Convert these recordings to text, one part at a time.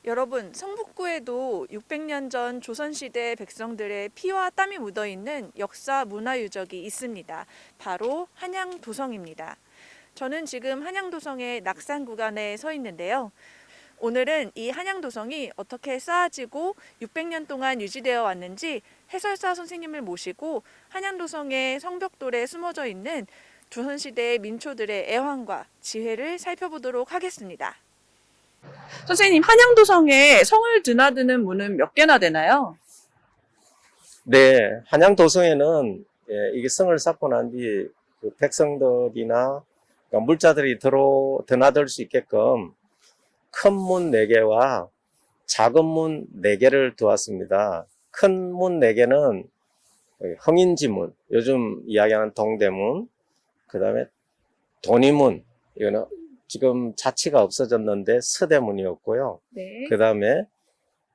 여러분, 성북구에도 600년 전 조선시대 백성들의 피와 땀이 묻어있는 역사 문화 유적이 있습니다. 바로 한양도성입니다. 저는 지금 한양도성의 낙산 구간에 서 있는데요. 오늘은 이 한양도성이 어떻게 쌓아지고 600년 동안 유지되어 왔는지 해설사 선생님을 모시고 한양도성의 성벽돌에 숨어져 있는 조선시대 민초들의 애환과 지혜를 살펴보도록 하겠습니다. 선생님, 한양도성에 성을 드나드는 문은 몇 개나 되나요? 네, 한양 도성에는 이게 성을 쌓고 난 뒤 그 백성들이나 그러니까 물자들이 드나들 수 있게끔 큰 문 4개와 작은 문 4개를 두었습니다. 큰 문 4개는 흥인지문, 요즘 이야기하는 동대문, 그 다음에 돈이문, 이거는 지금 자치가 없어졌는데 서대문이었고요. 네. 그 다음에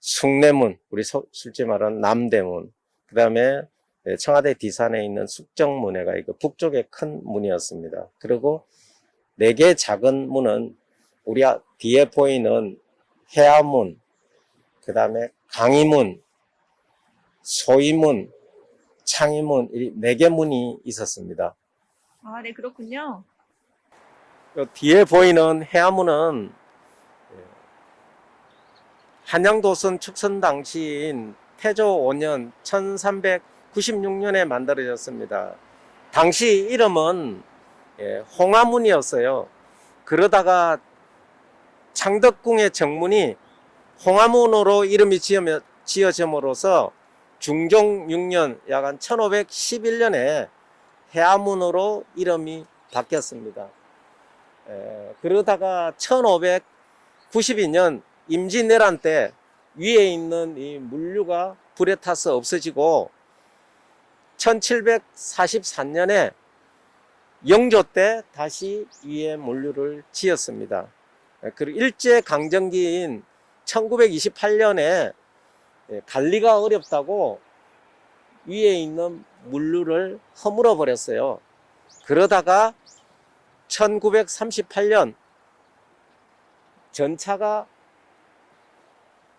숭례문, 우리 솔직히 말하는 남대문, 그 다음에 청와대 뒤산에 있는 숙정문회가 이거 북쪽의 큰 문이었습니다. 그리고 4개 작은 문은 우리 뒤에 보이는 해암문, 그 다음에 강의문, 소위문, 창의문, 이 4개 문이 있었습니다. 아, 네, 그렇군요. 뒤에 보이는 해암문은 한양도선 축선 당시인 태조 5년 1396년에 만들어졌습니다. 당시 이름은 홍화문이었어요. 그러다가 창덕궁의 정문이 홍화문으로 이름이 지어짐으로써 중종 6년 약 한 1511년에 해암문으로 이름이 바뀌었습니다. 그러다가 1592년 임진왜란 때 위에 있는 이 물류가 불에 타서 없어지고 1744년에 영조 때 다시 위에 물류를 지었습니다. 그리고 일제강점기인 1928년에 관리가 어렵다고 위에 있는 물류를 허물어 버렸어요. 그러다가 1938년 전차가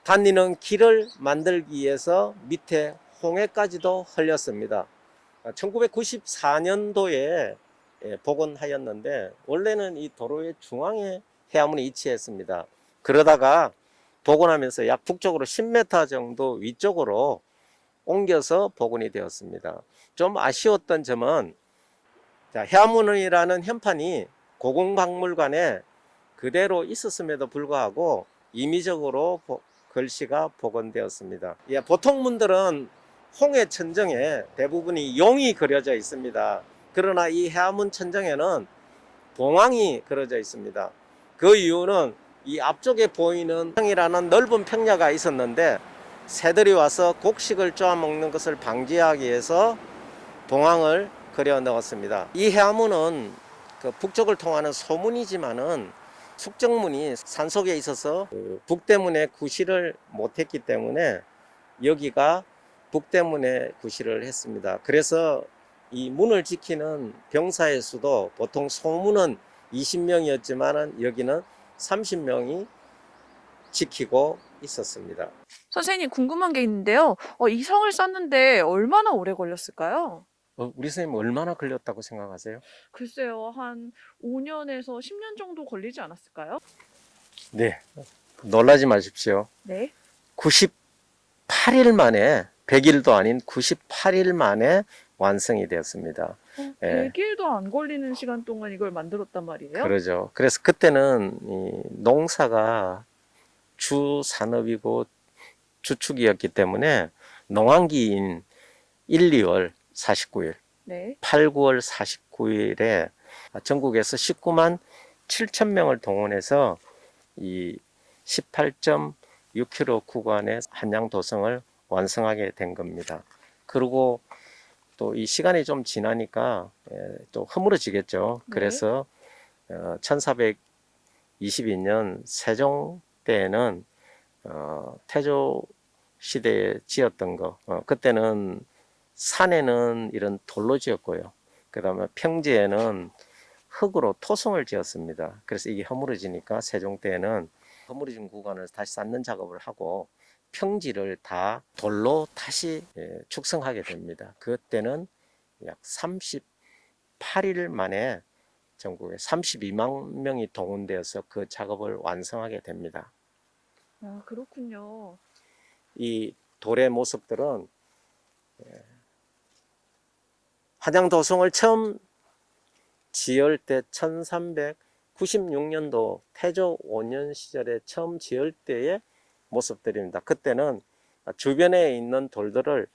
다니는 길을 만들기 위해서 밑에 홍해까지도 흘렸습니다. 1994년도에 복원하였는데 원래는 이 도로의 중앙에 해암문이 위치했습니다. 그러다가 복원하면서 약 북쪽으로 10m 정도 위쪽으로 옮겨서 복원이 되었습니다. 좀 아쉬웠던 점은 해암문이라는 현판이 고궁박물관에 그대로 있었음에도 불구하고 임의적으로 글씨가 복원되었습니다. 보통 문들은 홍해 천정에 대부분이 용이 그려져 있습니다. 그러나 이 해암문 천정에는 봉황이 그려져 있습니다. 그 이유는 이 앞쪽에 보이는 평이라는 넓은 평야가 있었는데 새들이 와서 곡식을 쪼아먹는 것을 방지하기 위해서 봉황을 그려 넣었습니다. 이 해암문은 그 북쪽을 통하는 소문이지만은 숙정문이 산속에 있어서 북대문에 구실을 못했기 때문에 여기가 북대문에 구실을 했습니다. 그래서 이 문을 지키는 병사의 수도 보통 소문은 20명이었지만 여기는 30명이 지키고 있었습니다. 선생님, 궁금한 게 있는데요. 이 성을 쌓는데 얼마나 오래 걸렸을까요? 우리 선생님 얼마나 걸렸다고 생각하세요? 글쎄요, 한 5년에서 10년 정도 걸리지 않았을까요? 네, 놀라지 마십시오. 네. 98일 만에 100일도 아닌 98일 만에 완성이 되었습니다. 100일도 안 걸리는 시간 동안 이걸 만들었단 말이에요? 그러죠. 그래서 그때는 이 농사가 주 산업이고 주축이었기 때문에 농한기인 1, 2월 49일, 네. 8, 9월 49일에 전국에서 19만 7천 명을 동원해서 이 18.6km 구간의 한양도성을 완성하게 된 겁니다. 그리고 또 이 시간이 좀 지나니까 또 허물어지겠죠. 네. 그래서 1422년 세종 때에는 태조 시대에 지었던 거, 그때는 산에는 이런 돌로 지었고요. 그 다음에 평지에는 흙으로 토성을 지었습니다. 그래서 이게 허물어지니까 세종 때에는 허물어진 구간을 다시 쌓는 작업을 하고 평지를 다 돌로 다시 축성하게 됩니다. 그때는 약 38일 만에 전국에 32만 명이 동원되어서 그 작업을 완성하게 됩니다. 아, 그렇군요. 이 돌의 모습들은 한양도성을 처음 지을 때 1396년도 태조 5년 시절에 처음 지을 때의 모습들입니다. 그때는 주변에 있는 돌들을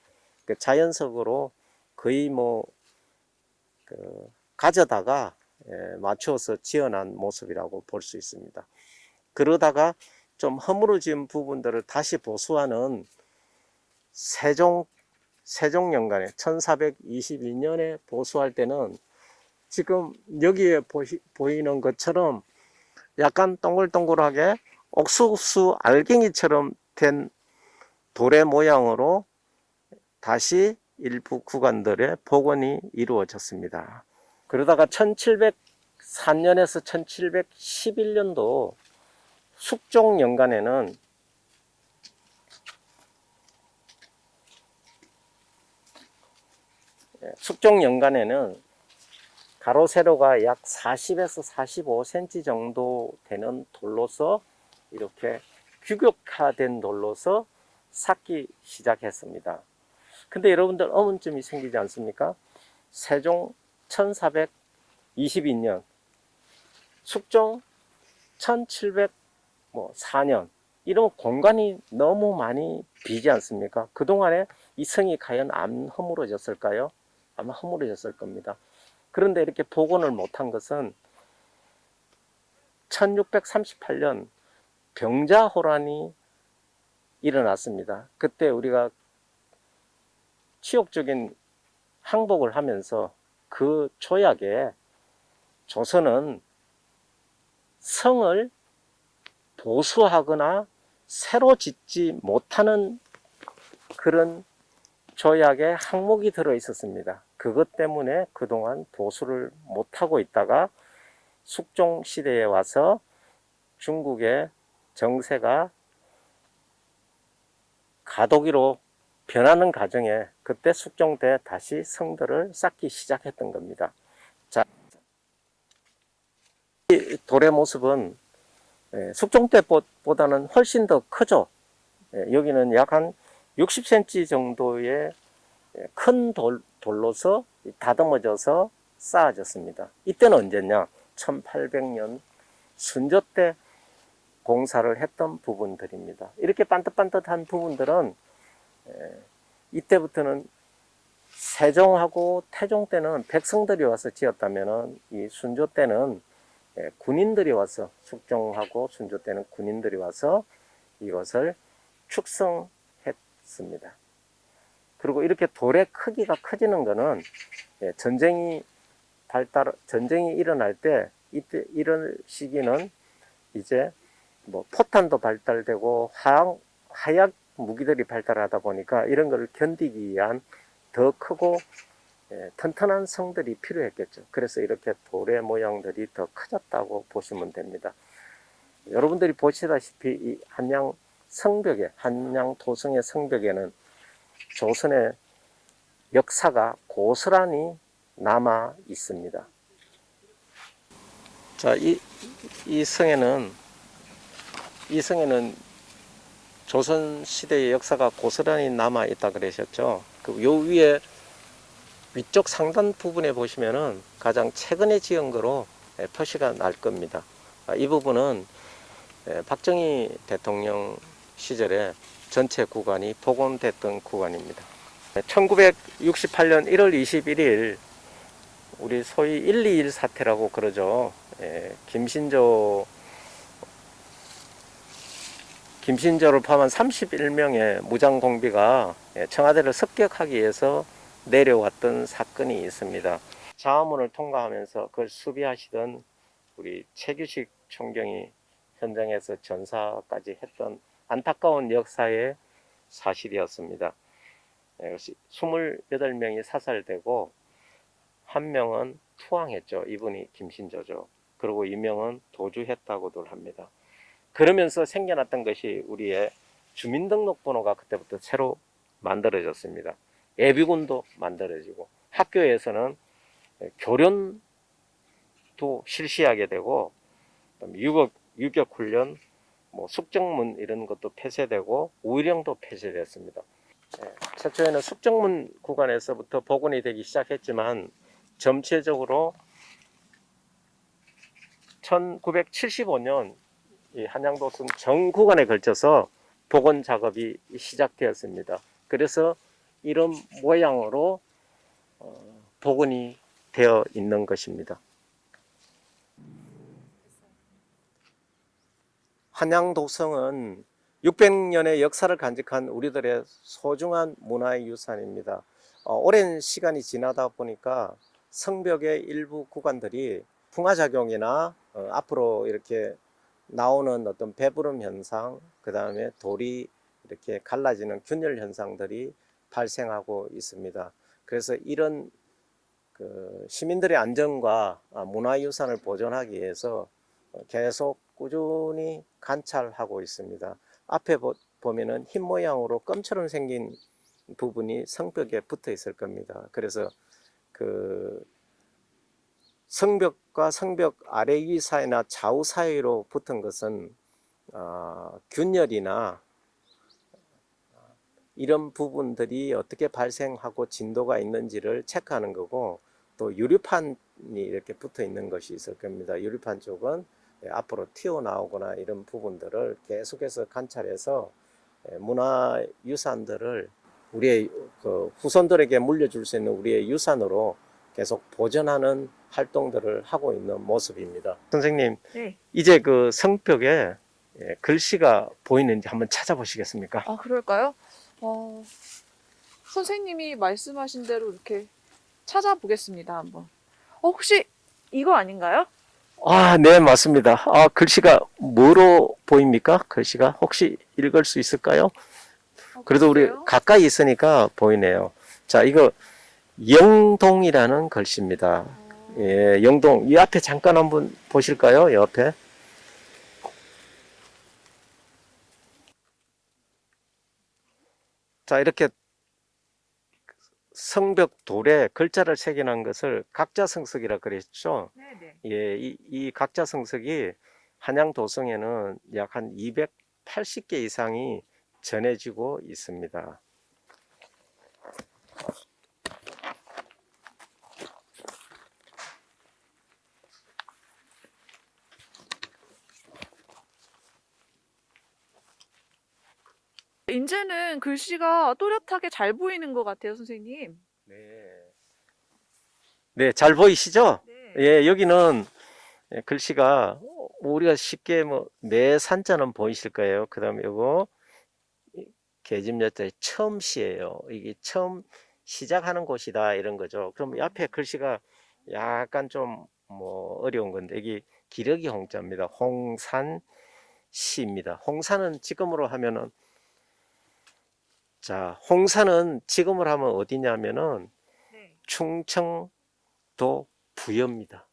자연석으로 거의 가져다가 맞추어서 지어난 모습이라고 볼 수 있습니다. 그러다가 좀 허물어진 부분들을 다시 보수하는 세종연간에 1422년에 보수할 때는 지금 여기에 보이는 것처럼 약간 동글동글하게 옥수수 알갱이처럼 된 돌의 모양으로 다시 일부 구간들의 복원이 이루어졌습니다. 그러다가 1704년에서 1711년도 숙종연간에는 가로 세로가 약 40에서 45cm 정도 되는 돌로서 이렇게 규격화된 돌로서 쌓기 시작했습니다. 근데 여러분들 의문점이 생기지 않습니까? 세종 1422년, 숙종 1704년, 이런 공간이 너무 많이 비지 않습니까? 그동안에 이 성이 과연 안 허물어졌을까요? 아마 허물어졌을 겁니다. 그런데 이렇게 복원을 못한 것은 1638년 병자호란이 일어났습니다. 그때 우리가 치욕적인 항복을 하면서 그 조약에 조선은 성을 보수하거나 새로 짓지 못하는 그런 조약에 항목이 들어 있었습니다. 그것 때문에 그동안 보수를 못하고 있다가 숙종 시대에 와서 중국의 정세가 가도기로 변하는 과정에 그때 숙종 때 다시 성들을 쌓기 시작했던 겁니다. 자, 이 돌의 모습은 숙종 때보다는 훨씬 더 크죠. 여기는 약 한 60cm 정도의 큰 돌로서 다듬어져서 쌓아졌습니다. 이때는 언제냐? 1800년 순조 때 공사를 했던 부분들입니다. 이렇게 반듯반듯한 부분들은 이때부터는 세종하고 태종 때는 백성들이 와서 지었다면 이 순조 때는 군인들이 와서, 숙종하고 순조 때는 군인들이 와서 이것을 축성했습니다. 그리고 이렇게 돌의 크기가 커지는 것은 전쟁이 일어날 때, 이런 시기는 이제 포탄도 발달되고 화약 무기들이 발달하다 보니까 이런 것을 견디기 위한 더 크고 튼튼한 성들이 필요했겠죠. 그래서 이렇게 돌의 모양들이 더 커졌다고 보시면 됩니다. 여러분들이 보시다시피 이 한양 도성의 성벽에는 조선의 역사가 고스란히 남아 있습니다. 자, 이 성에는 조선 시대의 역사가 고스란히 남아 있다 그러셨죠. 요 위에 위쪽 상단 부분에 보시면은 가장 최근에 지은 거로 표시가 날 겁니다. 이 부분은 박정희 대통령 시절에 전체 구간이 복원됐던 구간입니다. 1968년 1월 21일 우리 소위 121 사태라고 그러죠. 김신조를 포함한 31명의 무장공비가 청와대를 습격하기 위해서 내려왔던 사건이 있습니다. 자화문을 통과하면서 그걸 수비하시던 우리 최규식 총경이 현장에서 전사까지 했던 안타까운 역사의 사실이었습니다. 28명이 사살되고 1명은 투항했죠. 이분이 김신조죠. 그리고 2명은 도주했다고들 합니다. 그러면서 생겨났던 것이 우리의 주민등록번호가 그때부터 새로 만들어졌습니다. 예비군도 만들어지고 학교에서는 교련도 실시하게 되고 유격훈련, 숙정문 이런 것도 폐쇄되고 우의령도 폐쇄됐습니다. 최초에는 숙정문 구간에서부터 복원이 되기 시작했지만 점체적으로 1975년 이 한양도성 전 구간에 걸쳐서 복원 작업이 시작되었습니다. 그래서 이런 모양으로 복원이 되어 있는 것입니다. 한양도성은 600년의 역사를 간직한 우리들의 소중한 문화의 유산입니다. 오랜 시간이 지나다 보니까 성벽의 일부 구간들이 풍화작용이나 앞으로 이렇게 나오는 어떤 배부름 현상, 그 다음에 돌이 이렇게 갈라지는 균열 현상들이 발생하고 있습니다. 그래서 이런 시민들의 안전과 문화유산을 보존하기 위해서 계속 꾸준히 관찰하고 있습니다. 앞에 보면은 흰 모양으로 껌처럼 생긴 부분이 성벽에 붙어 있을 겁니다. 그래서 그 성벽과 성벽 아래 위 사이나 좌우 사이로 붙은 것은 균열이나 이런 부분들이 어떻게 발생하고 진도가 있는지를 체크하는 거고, 또 유리판이 이렇게 붙어 있는 것이 있을 겁니다. 유리판 쪽은 앞으로 튀어나오거나 이런 부분들을 계속해서 관찰해서 문화유산들을 우리의 후손들에게 물려줄 수 있는 우리의 유산으로 계속 보존하는 활동들을 하고 있는 모습입니다. 선생님, 네. 이제 그 성벽에 글씨가 보이는지 한번 찾아보시겠습니까? 아, 그럴까요? 선생님이 말씀하신 대로 이렇게 찾아보겠습니다, 한번. 혹시 이거 아닌가요? 네, 맞습니다. 글씨가 뭐로 보입니까? 글씨가 혹시 읽을 수 있을까요? 그래도 우리 글쎄요. 가까이 있으니까 보이네요. 자, 이거 영동이라는 글씨입니다. 예, 영동. 이 앞에 잠깐 한번 보실까요? 옆에. 자, 이렇게 성벽 돌에 글자를 새겨놓은 것을 각자성석이라 그랬죠. 네네. 예, 이 각자성석이 한양도성에는 약 한 280개 이상이 전해지고 있습니다. 이제는 글씨가 또렷하게 잘 보이는 것 같아요, 선생님. 네. 네, 잘 보이시죠? 네. 예, 여기는 글씨가 우리가 쉽게 매산자는 보이실 거예요. 그 다음에 이거 계집여자의 처음 시예요. 이게 처음 시작하는 곳이다 이런 거죠. 그럼 이 앞에 글씨가 약간 좀 어려운 건데 여기 기러기 홍자입니다. 홍산시입니다. 홍산은 지금으로 하면은 홍산은 지금으로 하면 어디냐면은 네. 충청도 부여입니다.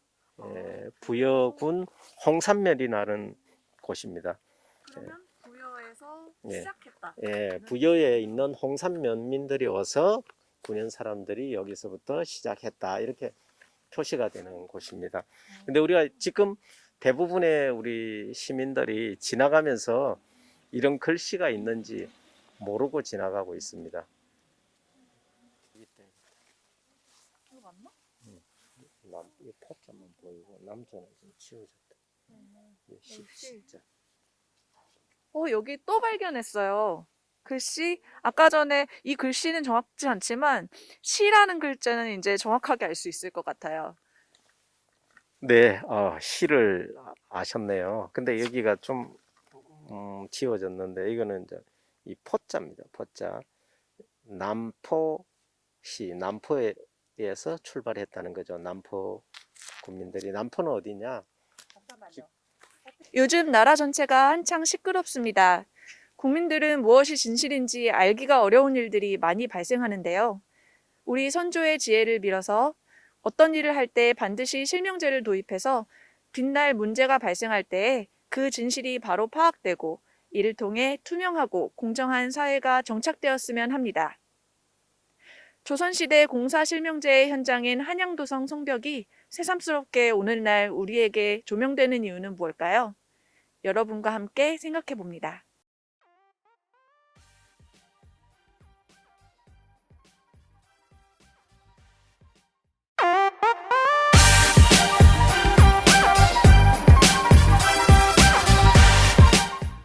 부여군 홍산면이라는 곳입니다. 그러면 부여에서 예. 시작했다. 부여에 있는 홍산면민들이 와서 군현 사람들이 여기서부터 시작했다 이렇게 표시가 되는 곳입니다. 근데 우리가 지금 대부분의 우리 시민들이 지나가면서 이런 글씨가 있는지 모르고 지나가고 있습니다. 이거 맞나? 이 포자만 보이고 남자는 좀 치워졌다. 진짜. 여기 또 발견했어요. 글씨, 아까 전에 이 글씨는 정확치 않지만 시라는 글자는 이제 정확하게 알 수 있을 것 같아요. 네, 시를 아셨네요. 근데 여기가 좀 지워졌는데 이거는 이제 이 포자입니다. 포자. 남포시, 남포에서 출발했다는 거죠. 남포 국민들이. 남포는 어디냐? 요즘 나라 전체가 한창 시끄럽습니다. 국민들은 무엇이 진실인지 알기가 어려운 일들이 많이 발생하는데요. 우리 선조의 지혜를 빌어서 어떤 일을 할 때 반드시 실명제를 도입해서 뒷날 문제가 발생할 때 그 진실이 바로 파악되고 이를 통해 투명하고 공정한 사회가 정착되었으면 합니다. 조선시대 공사 실명제의 현장인 한양도성 성벽이 새삼스럽게 오늘날 우리에게 조명되는 이유는 무엇일까요? 여러분과 함께 생각해 봅니다.